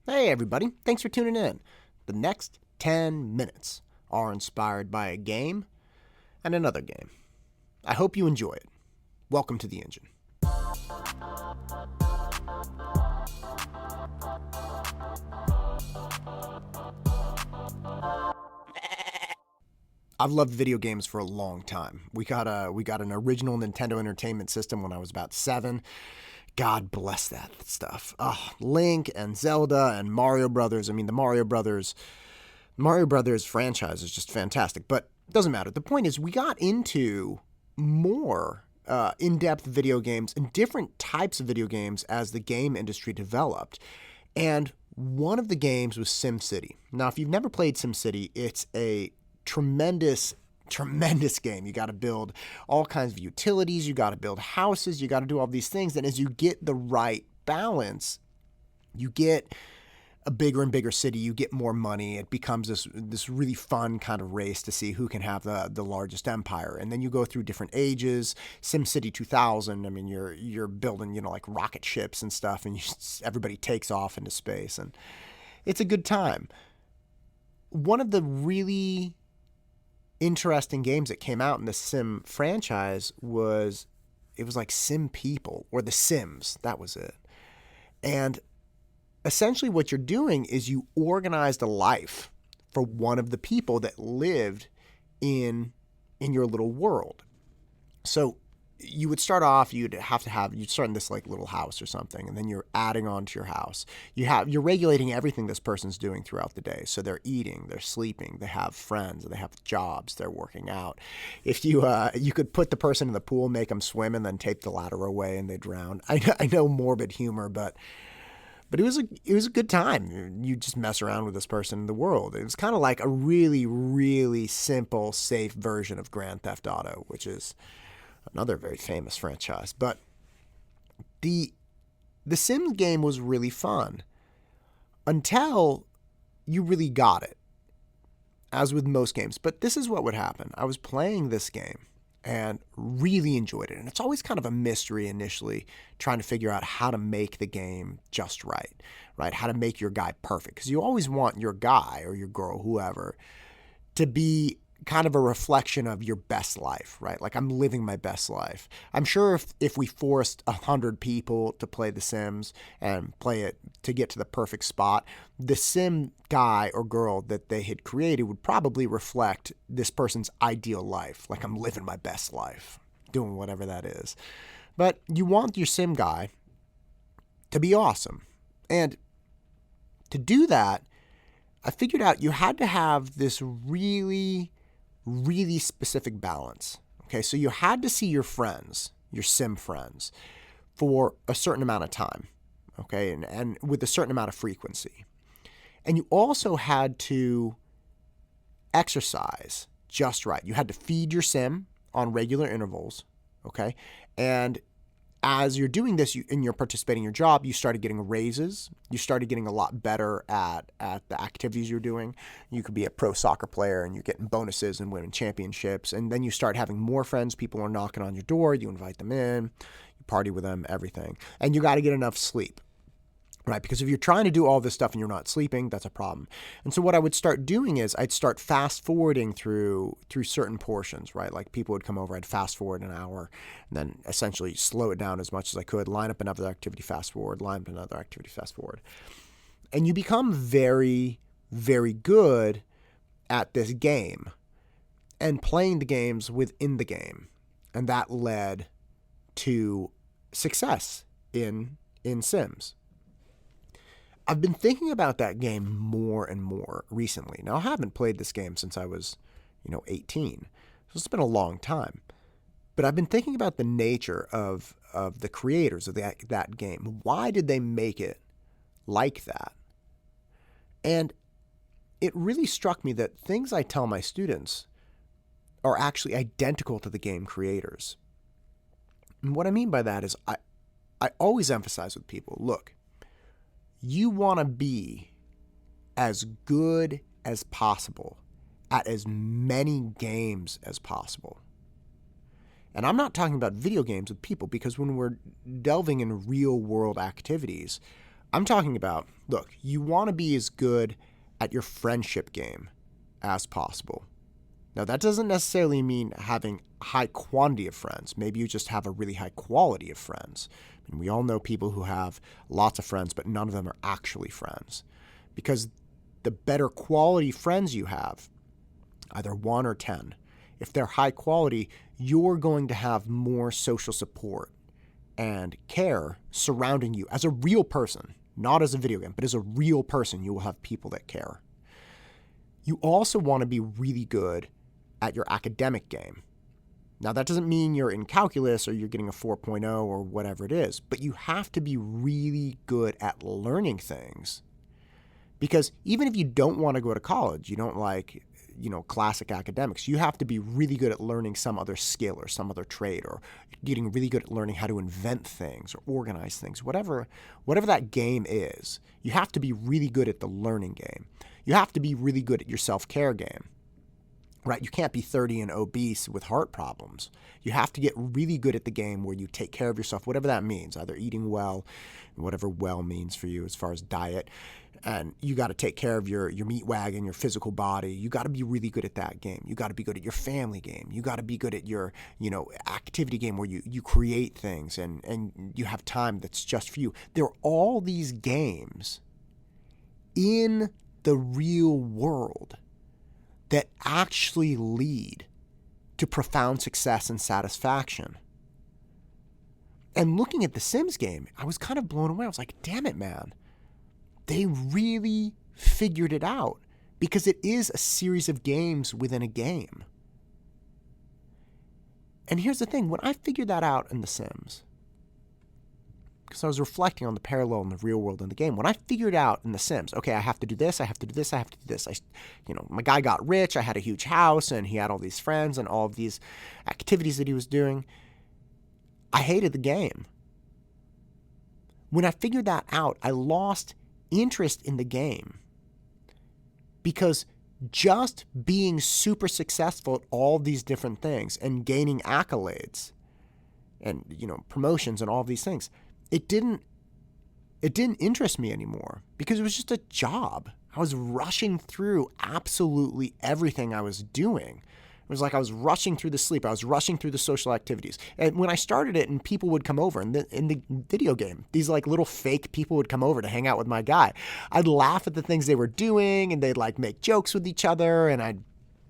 Hey everybody, thanks for tuning in. The next 10 minutes are inspired by a game and another game. I hope you enjoy it. Welcome to the engine. I've loved video games for a long time. We got an original Nintendo Entertainment System when I was about 7. God bless that stuff. Link and Zelda and Mario Brothers. I mean, the Mario Brothers franchise is just fantastic. But it doesn't matter. The point is, we got into more in-depth video games and different types of video games as the game industry developed. And one of the games was SimCity. Now, if you've never played SimCity, it's a tremendous game. You got to build all kinds of utilities. You got to build houses. You got to do all these things. And as you get the right balance, you get a bigger and bigger city. You get more money. It becomes this really fun kind of race to see who can have the largest empire. And then you go through different ages. SimCity 2000. I mean, you're building like rocket ships and stuff, and everybody takes off into space, and it's a good time. One of the really interesting games that came out in the Sim franchise was like Sim People, or The Sims. That was it. And essentially what you're doing is you organized a life for one of the people that lived in your little world. So you would start off, you'd start in this like little house or something, and then you're adding on to your house. You're regulating everything this person's doing throughout the day. So they're eating, they're sleeping, they have friends, they have jobs, they're working out. If you could put the person in the pool, make them swim, and then tape the ladder away and they drown. I know morbid humor, but it was a good time. You just mess around with this person in the world. It was kind of like a really, really simple, safe version of Grand Theft Auto, which is another very famous franchise. But the Sims game was really fun until you really got it, as with most games. But this is what would happen. I was playing this game and really enjoyed it. And it's always kind of a mystery initially, trying to figure out how to make the game just right? How to make your guy perfect. Because you always want your guy or your girl, whoever, to be kind of a reflection of your best life, right? Like, I'm living my best life. I'm sure if we forced 100 people to play The Sims and play it to get to the perfect spot, the Sim guy or girl that they had created would probably reflect this person's ideal life. Like, I'm living my best life, doing whatever that is. But you want your Sim guy to be awesome. And to do that, I figured out you had to have this really specific balance. Okay, so you had to see your friends, your Sim friends, for a certain amount of time, okay, and with a certain amount of frequency. And you also had to exercise just right. You had to feed your Sim on regular intervals, okay, and as you're doing this and you're participating in your job, you started getting raises. You started getting a lot better at the activities you're doing. You could be a pro soccer player and you're getting bonuses and winning championships. And then you start having more friends. People are knocking on your door. You invite them in. You party with them, everything. And you got to get enough sleep, right? Because if you're trying to do all this stuff and you're not sleeping, that's a problem. And so what I would start doing is I'd start fast forwarding through certain portions, right? Like, people would come over, I'd fast forward an hour, and then essentially slow it down as much as I could, line up another activity, fast forward, line up another activity, fast forward. And you become very, very good at this game and playing the games within the game. And that led to success in Sims. I've been thinking about that game more and more recently. Now, I haven't played this game since I was, 18. So it's been a long time. But I've been thinking about the nature of the creators of that game. Why did they make it like that? And it really struck me that things I tell my students are actually identical to the game creators. And what I mean by that is I always emphasize with people, look, you want to be as good as possible at as many games as possible. And I'm not talking about video games with people, because when we're delving in real world activities, I'm talking about, look, you want to be as good at your friendship game as possible. Now, that doesn't necessarily mean having high quantity of friends. Maybe you just have a really high quality of friends. And we all know people who have lots of friends, but none of them are actually friends. Because the better quality friends you have, either 1 or 10, if they're high quality, you're going to have more social support and care surrounding you as a real person, not as a video game, but as a real person. You will have people that care. You also want to be really good at your academic game. Now, that doesn't mean you're in calculus or you're getting a 4.0 or whatever it is, but you have to be really good at learning things. Because even if you don't want to go to college, you don't like, classic academics, you have to be really good at learning some other skill or some other trade, or getting really good at learning how to invent things or organize things, whatever that game is. You have to be really good at the learning game. You have to be really good at your self-care game. Right? You can't be 30 and obese with heart problems. You have to get really good at the game where you take care of yourself, whatever that means, either eating well, whatever well means for you as far as diet. And you got to take care of your meat wagon, your physical body. You got to be really good at that game. You got to be good at your family game. You got to be good at your, activity game where you create things and you have time that's just for you. There are all these games in the real world that actually lead to profound success and satisfaction. And looking at the Sims game, I was kind of blown away. I was like, damn it, man. They really figured it out, because it is a series of games within a game. And here's the thing. When I figured that out in the Sims, because I was reflecting on the parallel in the real world in the game. When I figured out in The Sims, okay, I have to do this, I have to do this, I have to do this. My guy got rich, I had a huge house, and he had all these friends and all of these activities that he was doing. I hated the game. When I figured that out, I lost interest in the game. Because just being super successful at all these different things and gaining accolades and, promotions and all of these things, it didn't interest me anymore, because it was just a job. I was rushing through absolutely everything I was doing. It was like I was rushing through the sleep. I was rushing through the social activities. And when I started it and people would come over in the video game, these like little fake people would come over to hang out with my guy, I'd laugh at the things they were doing, and they'd like make jokes with each other, and I'd,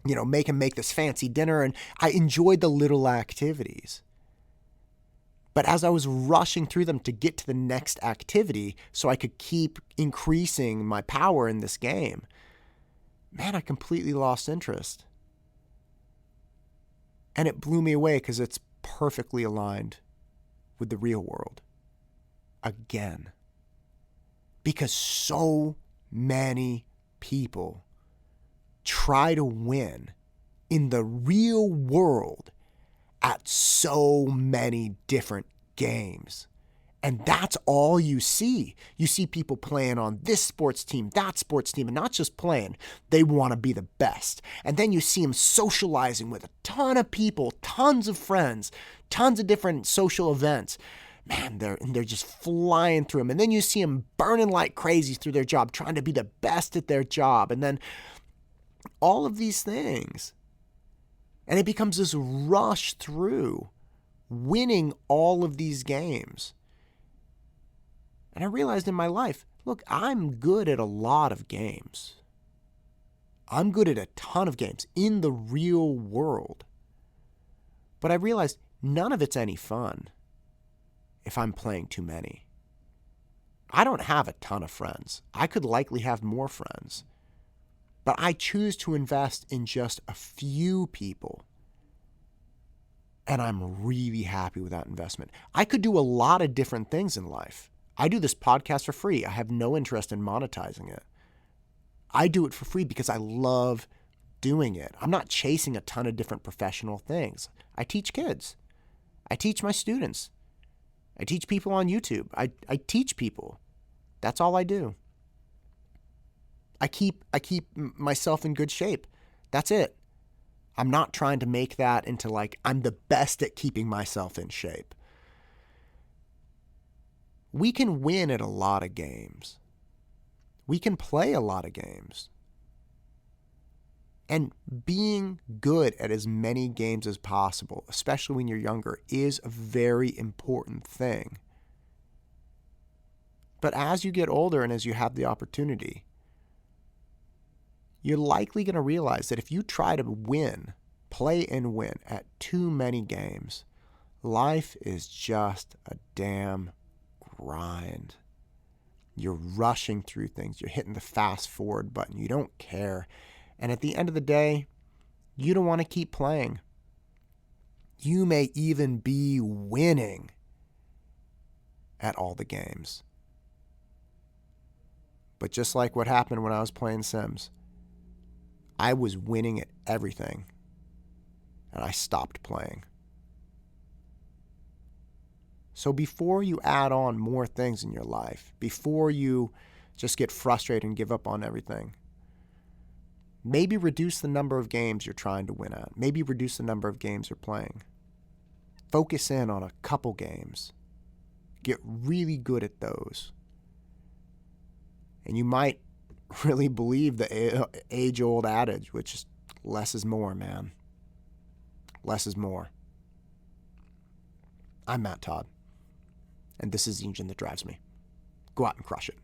make them make this fancy dinner, and I enjoyed the little activities. But as I was rushing through them to get to the next activity so I could keep increasing my power in this game, man, I completely lost interest. And it blew me away, because it's perfectly aligned with the real world. Again. Because so many people try to win in the real world at so many different games. And that's all you see. You see people playing on this sports team, that sports team, and not just playing. They want to be the best. And then you see them socializing with a ton of people, tons of friends, tons of different social events. Man, they're just flying through them. And then you see them burning like crazy through their job, trying to be the best at their job. And then all of these things. And it becomes this rush through winning all of these games. And I realized in my life, look, I'm good at a lot of games. I'm good at a ton of games in the real world. But I realized none of it's any fun if I'm playing too many. I don't have a ton of friends. I could likely have more friends. But I choose to invest in just a few people. And I'm really happy with that investment. I could do a lot of different things in life. I do this podcast for free. I have no interest in monetizing it. I do it for free because I love doing it. I'm not chasing a ton of different professional things. I teach kids. I teach my students. I teach people on YouTube. I teach people. That's all I do. I keep myself in good shape. That's it. I'm not trying to make that into like I'm the best at keeping myself in shape. We can win at a lot of games. We can play a lot of games. And being good at as many games as possible, especially when you're younger, is a very important thing. But as you get older and as you have the opportunity, you're likely going to realize that if you try to win, play and win at too many games, life is just a damn grind. You're rushing through things. You're hitting the fast forward button. You don't care. And at the end of the day, you don't want to keep playing. You may even be winning at all the games. But just like what happened when I was playing Sims, I was winning at everything, and I stopped playing. So before you add on more things in your life, before you just get frustrated and give up on everything, maybe reduce the number of games you're trying to win at. Maybe reduce the number of games you're playing. Focus in on a couple games. Get really good at those. And you might really believe the age-old adage, which is less is more, man. Less is more. I'm Matt Todd, and this is the engine that drives me. Go out and crush it.